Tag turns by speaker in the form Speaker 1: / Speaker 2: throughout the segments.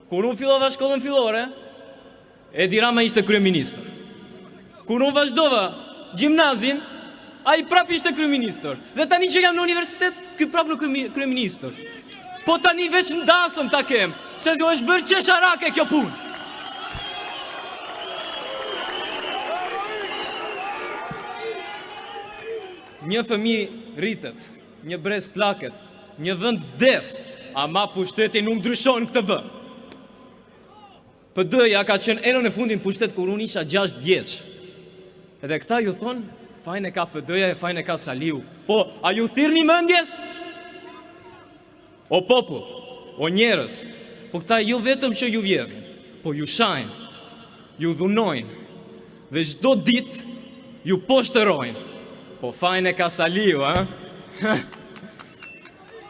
Speaker 1: Kur unë fillova shkollën fillore, Edi Rama ishte kryeministër. Kur unë vazhdova gjimnazin, ai prap ishte kryeministër. Dhe tani që jam në universitet, ky prap në kryeministër. Po tani veç ndasëm ta kem, se do është bërë qesharake kjo punë. Një fëmijë rritet, një brez plaket, një vend vdes, ama pushteti nuk ndryshon këtë vend. PD-ja ka qenë erën e fundin pushtet kur unë isha 6 vjeç. Edhe këta ju thonë, fajnë e ka PD-ja e fajnë e ka Saliu. Po, a ju thirrni mendjes? O popull, o njerëz, po këta ju vetëm që ju vjedhin, po ju shajnë, ju dhunojnë, dhe çdo ditë ju poshtërojnë. Po fajnë e ka Saliu, ha?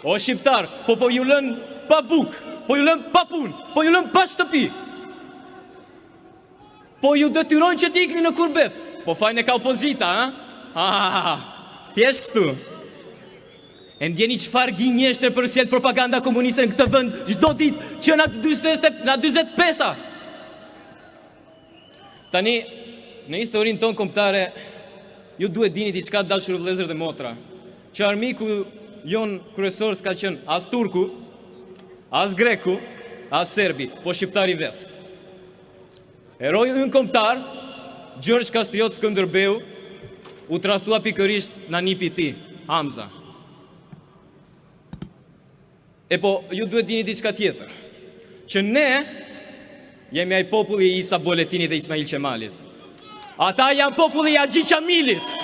Speaker 1: O shqiptar, po ju lën pa bukë, po ju lën pa punë, po ju lën pa shtëpi. Po ju detyrojnë që t'ikni në kurbet. Po fajnë e ka opozita, ha? Thjesht kështu. E ndjeni çfarë gënjeshtër përsjell propaganda komuniste në këtë vend çdo ditë që na 45-a. Tani, në historinë tonë kombëtare, ju duhet dini diçka dashur vëllezër dhe motra, që armiku jon kryesor s'ka qenë as turku, as greku, as serbi, po shqiptari vetë. Heroi ynë kombëtar, Gjergj Kastriot Skënderbeu, u tradhtua pikërisht në nipi i tij, Hamza. E po, ju duhet dini diçka tjetër, që ne jemi ai populli i Isa Boletinit dhe Ismail Qemalit. Ata janë populli i Axhi Qamilit.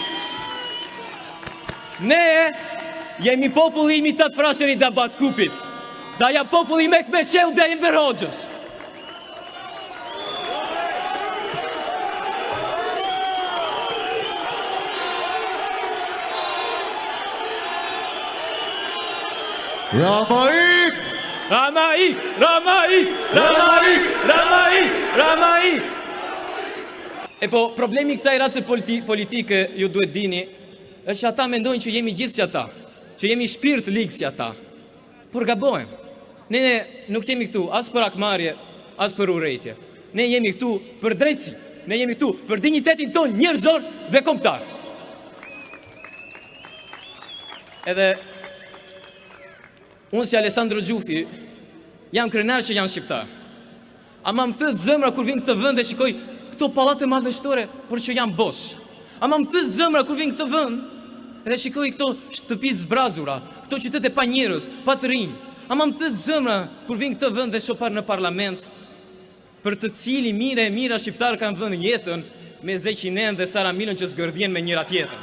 Speaker 1: Ne jemi populli i Mithat Frashërit dhe Abbas Kupit. Dhe janë populli i Mehmet Mesheut dhe Enver Hoxhës. Ramai. E po, problemi kësaj race politike, ju duhet dini, është që ata mendojnë që jemi gjithë si ata, që jemi shpirt lig si ata. Por gabojmë. Ne nuk jemi këtu as për akmarrje, as për urrejtje. Ne jemi këtu për drejtësi. Ne jemi këtu për dinjitetin ton njerëzor dhe kombëtar. Edhe unë si Alessandro Gjufi jam krenar që janë shqiptar. Ama më thyet zëmra kur vin këtë vend dhe shikoj këto pallate madhështore, por që janë bosh. Ama më thyet zëmra kur vin këtë vend dhe shikoj këto shtëpi zbrazura, këto qytete pa njerëz, pa të rinj. Ama më thyet zëmra kur vin këtë vend dhe shoh në parlament, për të cili mira shqiptar kanë vënë jetën me Zeqinen dhe Sara Milën që zgërdhjen me njëra tjetrën.